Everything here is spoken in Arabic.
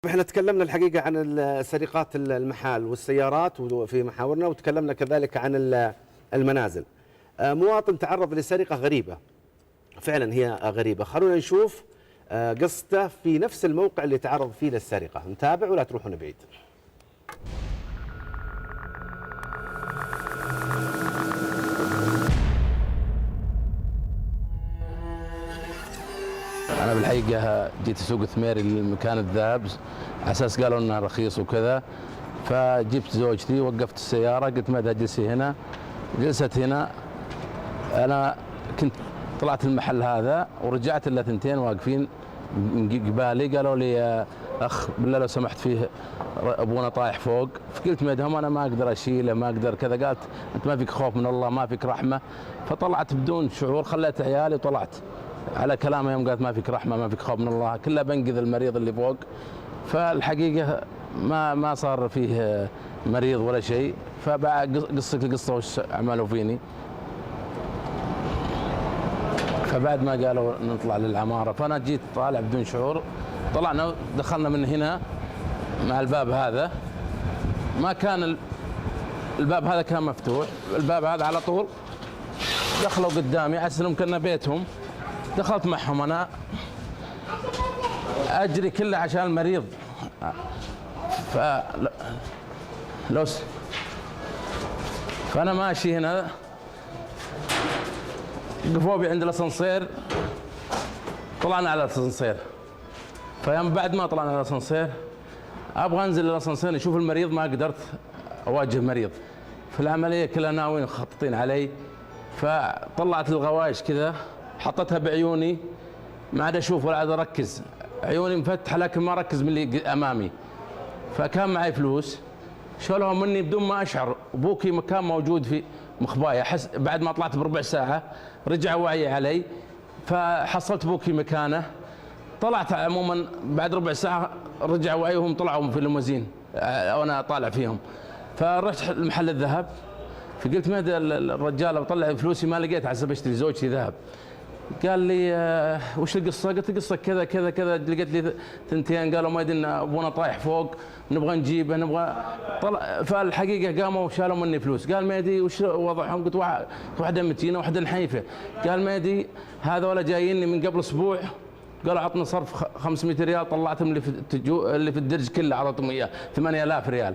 احنا تكلمنا الحقيقة عن سرقات المحال والسيارات في محاورنا، وتكلمنا كذلك عن المنازل. مواطن تعرض لسرقة غريبة، فعلا هي غريبة. خلونا نشوف قصته في نفس الموقع اللي تعرض فيه للسرقة. نتابع ولا تروحون بعيد. أنا بالحقيقة جيت أسوق ثميري لمكان الذهب على أساس قالوا إنه رخيص وكذا، فجبت زوجتي وقفت السيارة قلت ما تجلسي هنا، جلست هنا. أنا كنت طلعت المحل هذا ورجعت إلا ثنتين واقفين من قبالي قالوا لي يا أخ بالله لو سمحت فيه أبونا طايح فوق، فقلت مدهم أنا ما أقدر أشيله ما أقدر كذا. قالت أنت ما فيك خوف من الله ما فيك رحمة، فطلعت بدون شعور، خليت عيالي وطلعت على كلامه يوم قالت ما فيك رحمه ما فيك خوف من الله، كله بنقذ المريض اللي فوق. فالحقيقه ما صار فيه مريض ولا شيء. فبعد قصك القصه وش عملوا فيني. فبعد ما قالوا نطلع للعماره فانا جيت طالع بدون شعور، طلعنا دخلنا من هنا مع الباب هذا، ما كان الباب هذا كان مفتوح، الباب هذا على طول دخلوا قدامي على اساس كنا بيتهم. دخلت معهم انا اجري كله عشان المريض. فانا ماشي هنا قفوا بي عند الاسانسير، طلعنا على الاسانسير. فيوم بعد ما طلعنا على الاسانسير ابغى انزل الاسانسير اشوف المريض، ما قدرت اواجه مريض في العمليه كلها ناويين مخططين علي. فطلعت الغوايش كذا حطيتها بعيوني، ما عاد اشوف ولا عاد اركز، عيوني مفتحه لكن ما اركز من اللي امامي. فكان معي فلوس شالوها مني بدون ما اشعر. ابوكي كان موجود في مخبايا، بعد ما طلعت بربع ساعه رجع وعي علي، فحصلت ابوكي مكانه. طلعت عموما بعد ربع ساعه رجع وعيهم، طلعوا في الليموزين وانا طالع فيهم. فرحت محل الذهب، فقلت ما الرجال بطلع فلوسي ما لقيت على اساس اشتري زوجتي ذهب. قال لي وش القصه؟ قلت القصه كذا كذا كذا. لقيت لي ثنتين قالوا ما يدري ابونا طايح فوق نبغى نجيبه نبغى طلع. فالحقيقه قاموا وشالوا مني فلوس. قال ما يدري وش وضعهم؟ قلت واحده متينه واحده نحيفه. قال ما يدري هذول جاييني من قبل اسبوع، قالوا عطنا صرف 500 ريال، طلعتهم اللي في الدرج كله اعطيتهم اياه 8000 ريال.